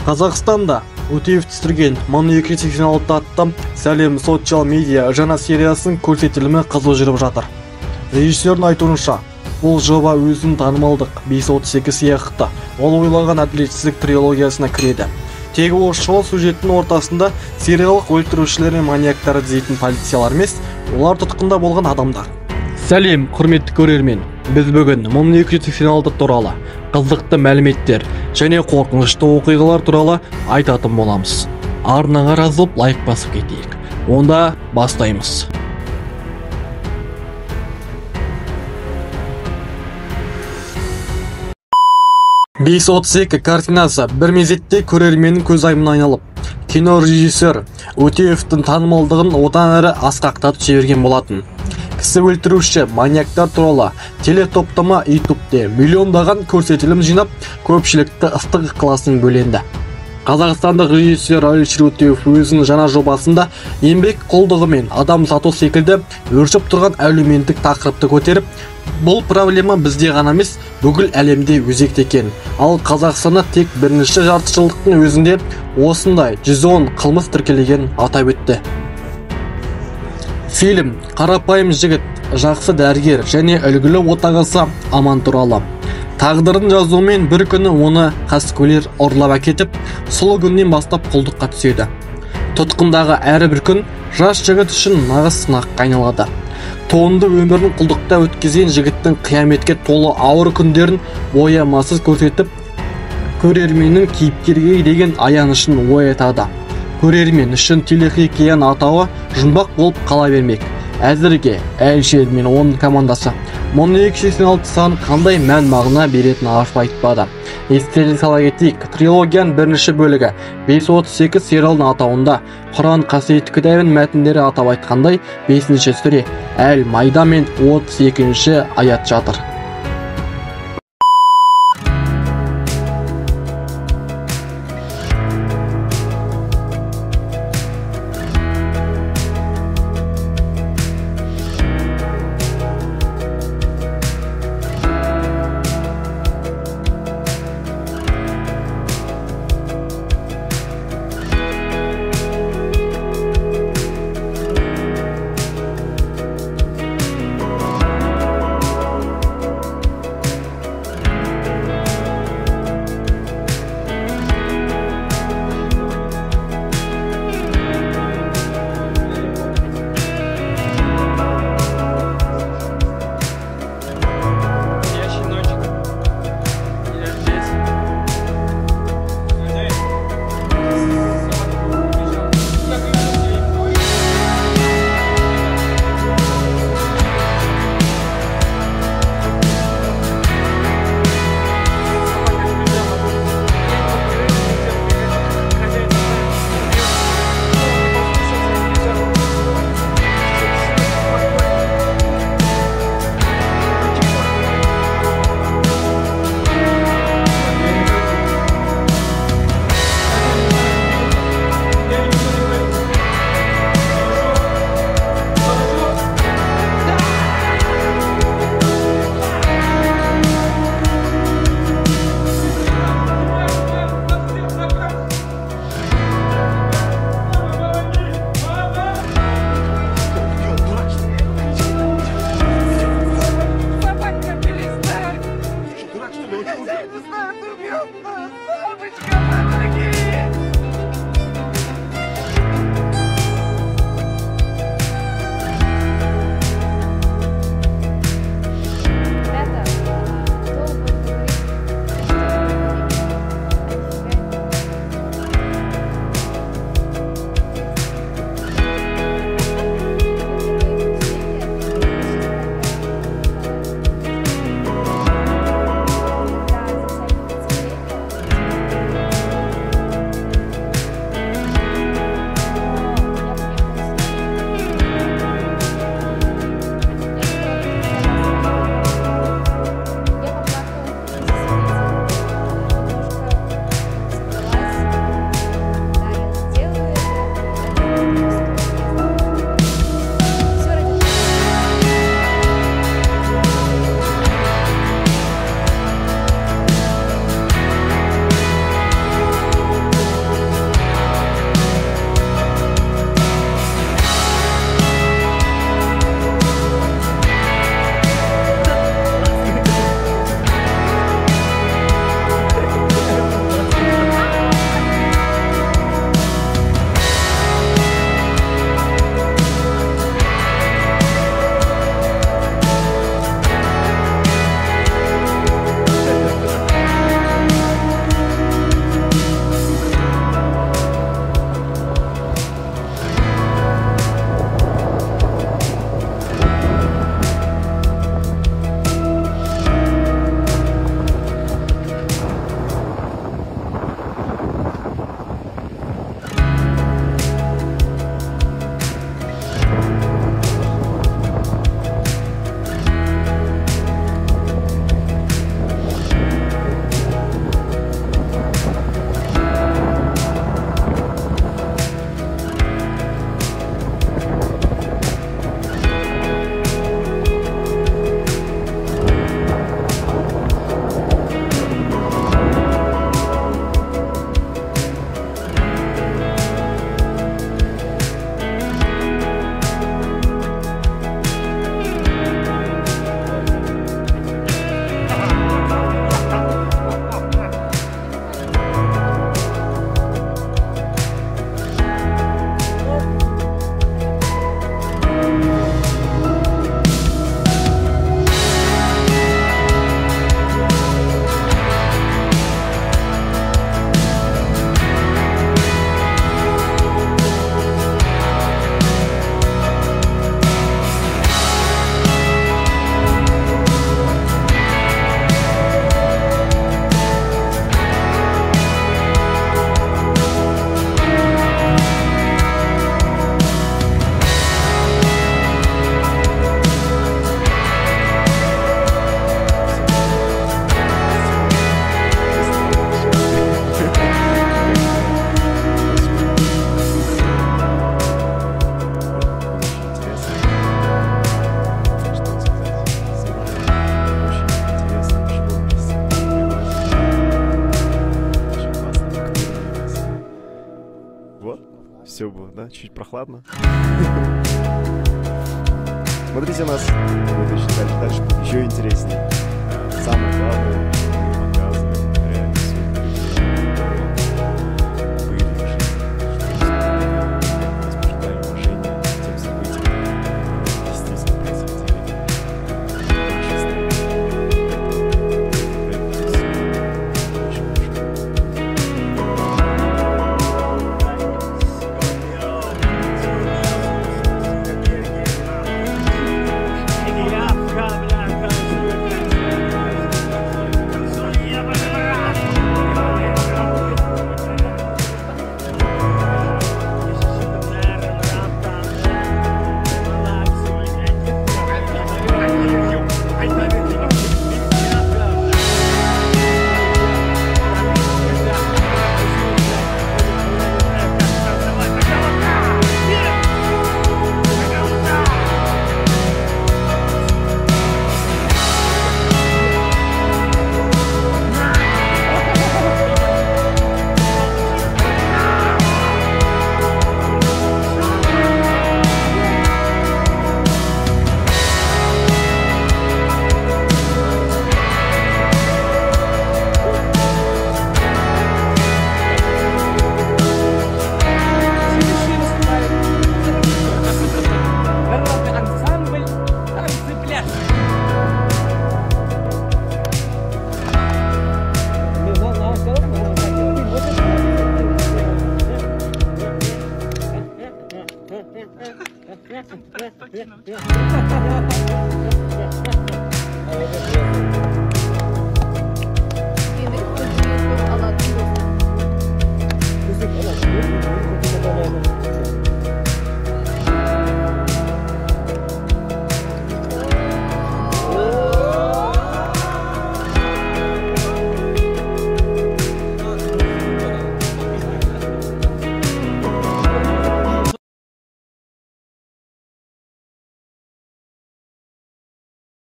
Қазақстанда Утеев түсірген 1286 атты Сәлем социал медиа жаңа сериясының көрсетілімі қызу жүріп жатыр. Режиссердің айтуынша, бұл жоба өзінің танымалдық 538 сияқты ол ойлаған әділетсіздік трилогиясына кіреді. Тек осы сюжеттің ортасында сериялық өлтірушілер мен маньяктар іздейтін полициялар емес, олар тұтқында болған адамдар. Сәлем, құрметті көрермен. Біз бүгін 1286 туралы қызықты мәліметтер және қорқынышты оқиғалар туралы айтатын боламыз. Арнаға жазылып лайк басып кетейік. Онда бастаймыз. «532» картинасы бір мезетте көрерменнің көз айымына айналып, кинорежиссер Утеевтің танымалдығын одан әрі асқақтатып жіберген болатын. Кісі өлтіруші маньяктар туралы телетоптама ютубте миллиондаған көрсетілім жинап, көпшілікті ыстық ықыласының бөленді. Қазақстандық режиссер Алишер Утеев өзінің жаңа жобасында еңбек құлдығы мен адам сату секілді өршіп тұрған әлеуметтік тақырыпты көтеріп, бұл проблема бізде ғана емес, бүкіл әлемде өзекті екен. Ал Қазақстанда тек бірінші жартыжылдықтың өзінде осындай 110 қылмыс тіркелген атап өтті. Фильм қарапайым жігіт, жақсы дәрігер және үлгілі отағасы Аман туралы. Тағдырын жазуымен бір күні оны қаскөйлер ұрлап әкетіп, сол күннен бастап құлдыққа түседі. Тұтқындағы әрбір күн жас жігіт үшін нағыз сынаққа айналады. Туынды өмірін құлдықта өткізген жігіттің қияметке толы ауыр күндерін боямасыз көрсетіп, көрерменнің кейіпкерге деген аянышын оятады. Көрермен үшін телехикаяның атауы жұмбақ болып қала бермек. Әзірге Әлішер мен оның командасы 1286 сан қандай мән мағына беретін ашып айтпады. Естеріңізге сала кетейік, трилогияның бірінші бөлігі 532 сериалының атауында Құран қасиетті кітабының мәтіндері атап айтқандай 5-ші сүре Әл-Майда мен 32-ші аят жатыр. да? Чуть прохладно. Смотрите нас. Будет еще дальше будет еще интереснее. Самое главное, мы показываем реальный свет были в жизни. Возбуждаем уважение к тем событиям, которые действительно происходили. Нашей стране. Это все очень важно.